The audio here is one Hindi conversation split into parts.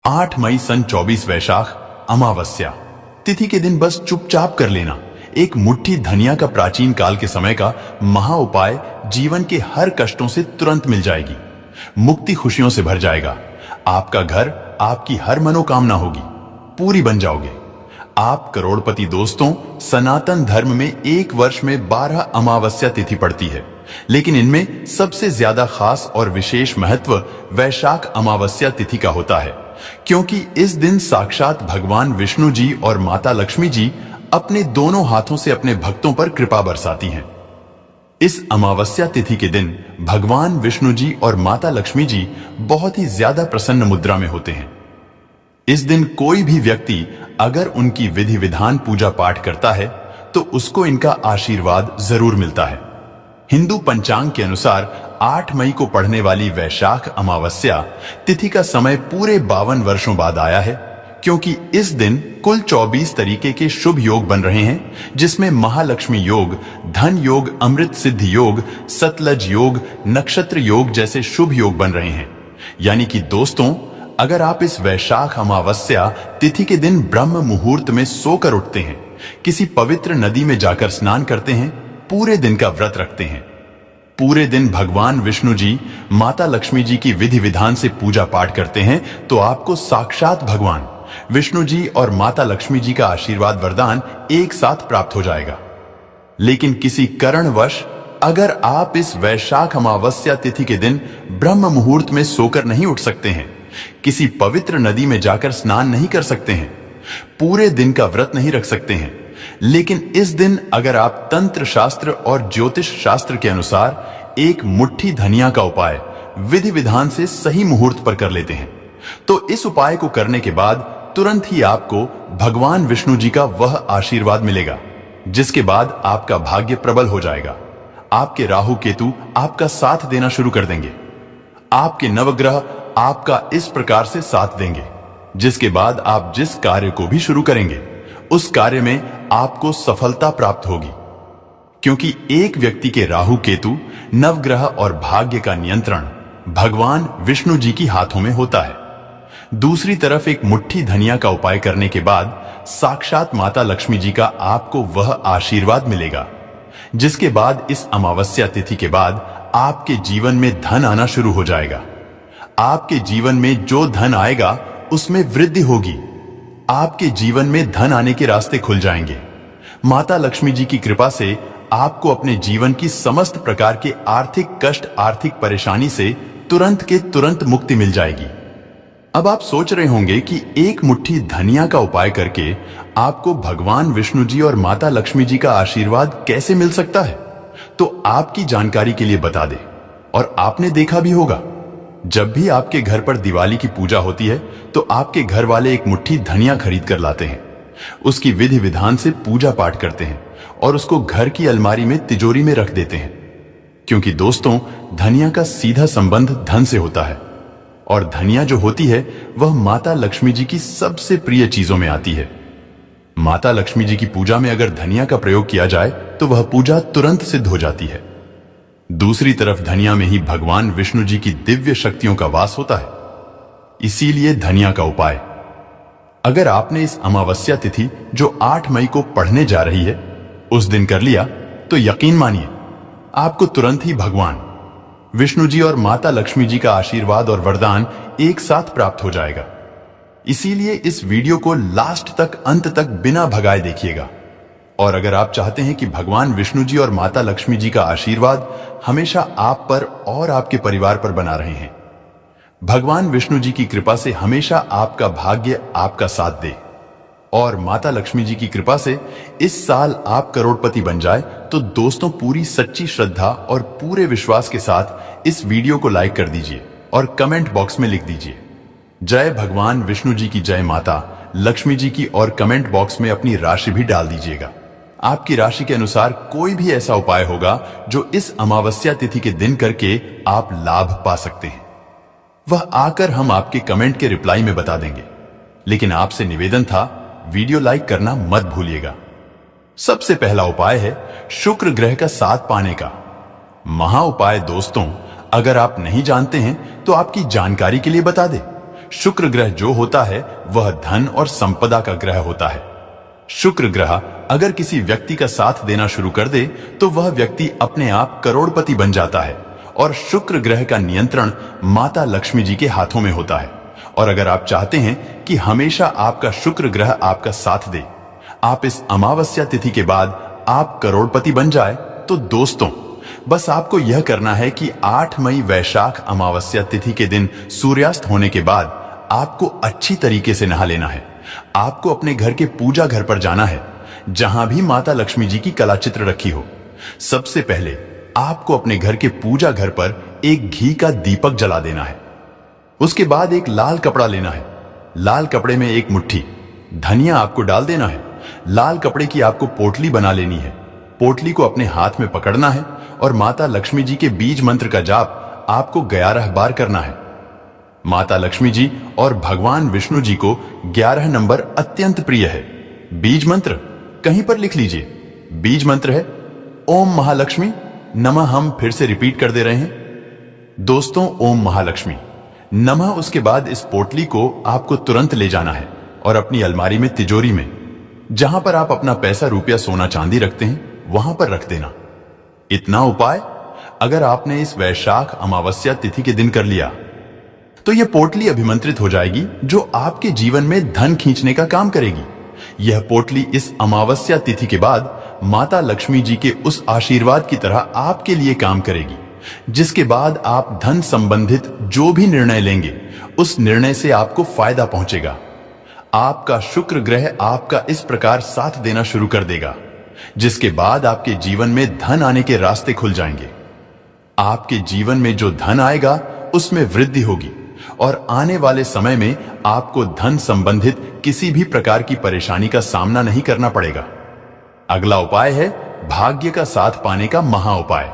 8 मई सन 24 वैशाख अमावस्या तिथि के दिन बस चुपचाप कर लेना एक मुट्ठी धनिया का प्राचीन काल के समय का महा उपाय जीवन के हर कष्टों से तुरंत मिल जाएगी। मुक्ति खुशियों से भर जाएगा। आपका घर, आपकी हर मनोकामना होगी, पूरी बन जाओगे। आप करोड़पति। दोस्तों, सनातन धर्म में एक वर्ष में 12 अमावस्या तिथि पड़ती है, लेकिन इनमें सबसे ज्यादा खास और विशेष महत्व वैशाख अमावस्या तिथि का होता है, क्योंकि इस दिन साक्षात भगवान विष्णु जी और माता लक्ष्मी जी अपने दोनों हाथों से अपने भक्तों पर कृपा बरसाती हैं। इस अमावस्या तिथि के दिन भगवान विष्णु जी और माता लक्ष्मी जी बहुत ही ज्यादा प्रसन्न मुद्रा में होते हैं। इस दिन कोई भी व्यक्ति अगर उनकी विधि विधान पूजा पाठ करता है तो उसको इनका आशीर्वाद जरूर मिलता है। हिंदू पंचांग के अनुसार 8 मई को पड़ने वाली वैशाख अमावस्या तिथि का समय पूरे 52 वर्षों बाद आया है, क्योंकि इस दिन कुल 24 तरीके के शुभ योग बन रहे हैं, जिसमें महालक्ष्मी योग, धन योग, अमृत सिद्धि योग, सतलज योग, नक्षत्र योग जैसे शुभ योग बन रहे हैं। यानी कि दोस्तों, अगर आप इस वैशाख अमावस्या तिथि के दिन ब्रह्म मुहूर्त में सोकर उठते हैं, किसी पवित्र नदी में जाकर स्नान करते हैं, पूरे दिन का व्रत रखते हैं, पूरे दिन भगवान विष्णु जी, माता लक्ष्मी जी की विधि विधान से पूजा पाठ करते हैं, तो आपको साक्षात भगवान विष्णु जी और माता लक्ष्मी जी का आशीर्वाद वरदान एक साथ प्राप्त हो जाएगा। लेकिन किसी कारणवश अगर आप इस वैशाख अमावस्या तिथि के दिन ब्रह्म मुहूर्त में सोकर नहीं उठ सकते हैं, किसी पवित्र नदी में जाकर स्नान नहीं कर सकते हैं, पूरे दिन का व्रत नहीं रख सकते हैं, लेकिन इस दिन अगर आप तंत्र शास्त्र और ज्योतिष शास्त्र के अनुसार एक मुट्ठी धनिया का उपाय विधि विधान से सही मुहूर्त पर कर लेते हैं, तो इस उपाय को करने के बाद तुरंत ही आपको भगवान विष्णु जी का वह आशीर्वाद मिलेगा, जिसके बाद आपका भाग्य प्रबल हो जाएगा। आपके राहु केतु आपका साथ देना शुरू कर देंगे। आपके नवग्रह आपका इस प्रकार से साथ देंगे, जिसके बाद आप जिस कार्य को भी शुरू करेंगे उस कार्य में आपको सफलता प्राप्त होगी, क्योंकि एक व्यक्ति के राहु केतु, नवग्रह और भाग्य का नियंत्रण भगवान विष्णु जी की हाथों में होता है। दूसरी तरफ एक मुट्ठी धनिया का उपाय करने के बाद साक्षात माता लक्ष्मी जी का आपको वह आशीर्वाद मिलेगा, जिसके बाद इस अमावस्या तिथि के बाद आपके जीवन में धन आना शुरू हो जाएगा। आपके जीवन में जो धन आएगा उसमें वृद्धि होगी। आपके जीवन में धन आने के रास्ते खुल जाएंगे। माता लक्ष्मी जी की कृपा से आपको अपने जीवन की समस्त प्रकार के आर्थिक कष्ट, आर्थिक परेशानी से तुरंत के तुरंत मुक्ति मिल जाएगी। अब आप सोच रहे होंगे कि एक मुट्ठी धनिया का उपाय करके आपको भगवान विष्णु जी और माता लक्ष्मी जी का आशीर्वाद कैसे मिल सकता है। तो आपकी जानकारी के लिए बता दें, और आपने देखा भी होगा, जब भी आपके घर पर दिवाली की पूजा होती है तो आपके घर वाले एक मुट्ठी धनिया खरीद कर लाते हैं, उसकी विधि विधान से पूजा पाठ करते हैं और उसको घर की अलमारी में तिजोरी में रख देते हैं, क्योंकि दोस्तों, धनिया का सीधा संबंध धन से होता है, और धनिया जो होती है वह माता लक्ष्मी जी की सबसे प्रिय चीजों में आती है। माता लक्ष्मी जी की पूजा में अगर धनिया का प्रयोग किया जाए तो वह पूजा तुरंत सिद्ध हो जाती है। दूसरी तरफ धनिया में ही भगवान विष्णु जी की दिव्य शक्तियों का वास होता है, इसीलिए धनिया का उपाय अगर आपने इस अमावस्या तिथि जो 8 मई को पढ़ने जा रही है उस दिन कर लिया तो यकीन मानिए आपको तुरंत ही भगवान विष्णु जी और माता लक्ष्मी जी का आशीर्वाद और वरदान एक साथ प्राप्त हो जाएगा। इसीलिए इस वीडियो को लास्ट तक, अंत तक बिना भगाए देखिएगा। और अगर आप चाहते हैं कि भगवान विष्णु जी और माता लक्ष्मी जी का आशीर्वाद हमेशा आप पर और आपके परिवार पर बना रहे हैं, भगवान विष्णु जी की कृपा से हमेशा आपका भाग्य आपका साथ दे, और माता लक्ष्मी जी की कृपा से इस साल आप करोड़पति बन जाए, तो दोस्तों, पूरी सच्ची श्रद्धा और पूरे विश्वास के साथ इस वीडियो को लाइक कर दीजिए और कमेंट बॉक्स में लिख दीजिए जय भगवान विष्णु जी की, जय माता लक्ष्मी जी की, और कमेंट बॉक्स में अपनी राशि भी डाल दीजिएगा। आपकी राशि के अनुसार कोई भी ऐसा उपाय होगा जो इस अमावस्या तिथि के दिन करके आप लाभ पा सकते हैं, वह आकर हम आपके कमेंट के रिप्लाई में बता देंगे। लेकिन आपसे निवेदन था, वीडियो लाइक करना मत भूलिएगा। सबसे पहला उपाय है शुक्र ग्रह का साथ पाने का महा उपाय। दोस्तों, अगर आप नहीं जानते हैं तो आपकी जानकारी के लिए बता दें, शुक्र ग्रह जो होता है वह धन और संपदा का ग्रह होता है। शुक्र ग्रह अगर किसी व्यक्ति का साथ देना शुरू कर दे तो वह व्यक्ति अपने आप करोड़पति बन जाता है और शुक्र ग्रह का नियंत्रण माता लक्ष्मी जी के हाथों में होता है। और अगर आप चाहते हैं कि हमेशा आपका शुक्र ग्रह आपका साथ दे, आप इस अमावस्या तिथि के बाद आप करोड़पति बन जाए, तो दोस्तों बस आपको यह करना है कि 8 मई वैशाख अमावस्या तिथि के दिन सूर्यास्त होने के बाद आपको अच्छी तरीके से नहा लेना है। आपको अपने घर के पूजा घर पर जाना है जहां भी माता लक्ष्मी जी की कला चित्र रखी हो। सबसे पहले आपको अपने घर के पूजा घर पर एक घी का दीपक जला देना है। उसके बाद एक लाल कपड़ा लेना है। लाल कपड़े में एक मुट्ठी धनिया आपको डाल देना है। लाल कपड़े की आपको पोटली बना लेनी है। पोटली को अपने हाथ में पकड़ना है और माता लक्ष्मी जी के बीज मंत्र का जाप आपको 11 बार करना है। माता लक्ष्मी जी और भगवान विष्णु जी को 11 नंबर अत्यंत प्रिय है। बीज मंत्र कहीं पर लिख लीजिए। बीज मंत्र है ओम महालक्ष्मी नमः। हम फिर से रिपीट कर दे रहे हैं दोस्तों, ओम महालक्ष्मी नमः। उसके बाद इस पोटली को आपको तुरंत ले जाना है और अपनी अलमारी में, तिजोरी में, जहां पर आप अपना पैसा, रुपया, सोना, चांदी रखते हैं वहां पर रख देना। इतना उपाय अगर आपने इस वैशाख अमावस्या तिथि के दिन कर लिया तो यह पोटली अभिमंत्रित हो जाएगी जो आपके जीवन में धन खींचने का काम करेगी। यह पोटली इस अमावस्या तिथि के बाद माता लक्ष्मी जी के उस आशीर्वाद की तरह आपके लिए काम करेगी, जिसके बाद आप धन संबंधित जो भी निर्णय लेंगे उस निर्णय से आपको फायदा पहुंचेगा। आपका शुक्र ग्रह आपका इस प्रकार साथ देना शुरू कर देगा, जिसके बाद आपके जीवन में धन आने के रास्ते खुल जाएंगे। आपके जीवन में जो धन आएगा उसमें वृद्धि होगी और आने वाले समय में आपको धन संबंधित किसी भी प्रकार की परेशानी का सामना नहीं करना पड़ेगा। अगला उपाय है भाग्य का साथ पाने का महा उपाय।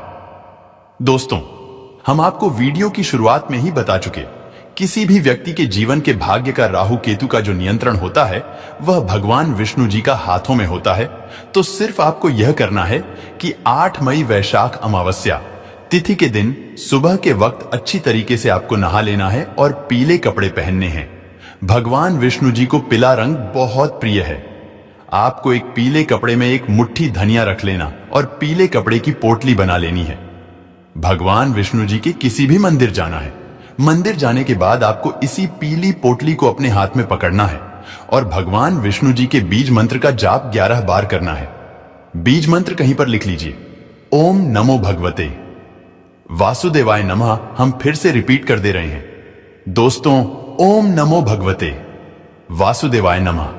दोस्तों, हम आपको वीडियो की शुरुआत में ही बता चुके, किसी भी व्यक्ति के जीवन के भाग्य का राहु केतु का जो नियंत्रण होता है वह भगवान विष्णु जी का हाथों में होता है। तो सिर्फ आपको यह करना है कि 8 मई वैशाख अमावस्या तिथि के दिन सुबह के वक्त अच्छी तरीके से आपको नहा लेना है और पीले कपड़े पहनने हैं। भगवान विष्णु जी को पीला रंग बहुत प्रिय है। आपको एक पीले कपड़े में एक मुट्ठी धनिया रख लेना और पीले कपड़े की पोटली बना लेनी है। भगवान विष्णु जी के किसी भी मंदिर जाना है। मंदिर जाने के बाद आपको इसी पीली पोटली को अपने हाथ में पकड़ना है और भगवान विष्णु जी के बीज मंत्र का जाप 11 बार करना है। बीज मंत्र कहीं पर लिख लीजिए, ओम नमो भगवते वासुदेवाय नमः। हम फिर से रिपीट कर दे रहे हैं दोस्तों, ओम नमो भगवते वासुदेवाय नमः।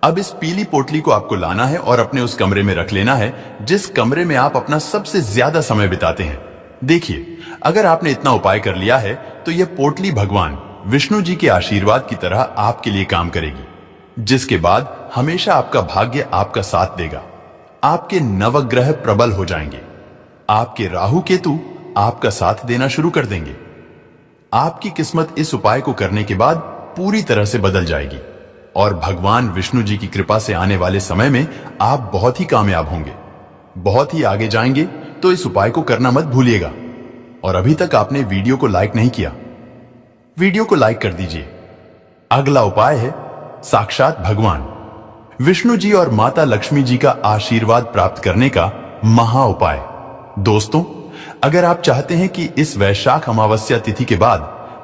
अब इस पीली पोटली को आपको लाना है और अपने उस कमरे में रख लेना है जिस कमरे में आप अपना सबसे ज्यादा समय बिताते हैं। देखिए, अगर आपने इतना उपाय कर लिया है तो यह पोटली भगवान विष्णु जी के आशीर्वाद की तरह आपके लिए काम करेगी, जिसके बाद हमेशा आपका भाग्य आपका साथ देगा। आपके नवग्रह प्रबल हो जाएंगे। आपके राहु केतु आपका साथ देना शुरू कर देंगे। आपकी किस्मत इस उपाय को करने के बाद पूरी तरह से बदल जाएगी और भगवान विष्णु जी की कृपा से आने वाले समय में आप बहुत ही कामयाब होंगे, बहुत ही आगे जाएंगे। तो इस उपाय को करना मत भूलिएगा। और अभी तक आपने वीडियो को लाइक नहीं किया, वीडियो को लाइक कर दीजिए। अगला उपाय है साक्षात भगवान विष्णु जी और माता लक्ष्मी जी का आशीर्वाद प्राप्त करने का महा उपाय। दोस्तों, अगर आप चाहते हैं कि इस वैशाख अमावस्या तिथि के बाद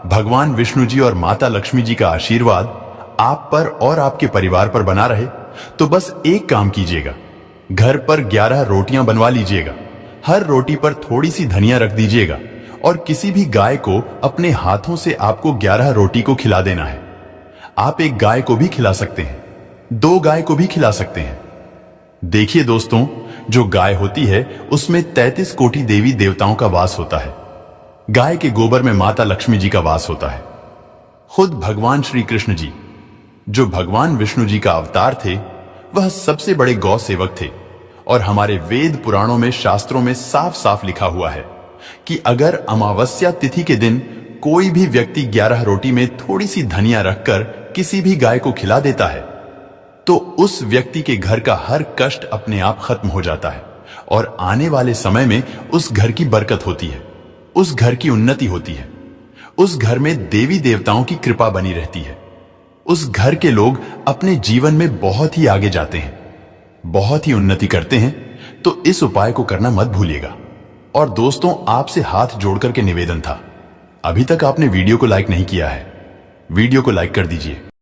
भगवान विष्णु जी और माता लक्ष्मी जी का आशीर्वाद आप पर और आपके परिवार पर बना रहे, तो बस एक काम कीजिएगा, घर पर 11 रोटियां बनवा लीजिएगा। हर रोटी पर थोड़ी सी धनिया रख दीजिएगा और किसी भी गाय को अपने हाथों से आपको 11 रोटी को खिला देना है। आप एक गाय को भी खिला सकते हैं, 2 गाय को भी खिला सकते हैं। देखिए दोस्तों, जो गाय होती है उसमें 33 कोटि देवी देवताओं का वास होता है। गाय के गोबर में माता लक्ष्मी जी का वास होता है। खुद भगवान श्री कृष्ण जी, जो भगवान विष्णु जी का अवतार थे, वह सबसे बड़े गौ सेवक थे। और हमारे वेद पुराणों में, शास्त्रों में साफ साफ लिखा हुआ है कि अगर अमावस्या तिथि के दिन कोई भी व्यक्ति 11 रोटी में थोड़ी सी धनिया रखकर किसी भी गाय को खिला देता है तो उस व्यक्ति के घर का हर कष्ट अपने आप खत्म हो जाता है और आने वाले समय में उस घर की बरकत होती है, उस घर की उन्नति होती है। उस घर में देवी देवताओं की कृपा बनी रहती है। उस घर के लोग अपने जीवन में बहुत ही आगे जाते हैं, बहुत ही उन्नति करते हैं। तो इस उपाय को करना मत भूलिएगा। और दोस्तों, आपसे हाथ जोड़कर के निवेदन था, अभी तक आपने वीडियो को लाइक नहीं किया है, वीडियो को लाइक कर दीजिए।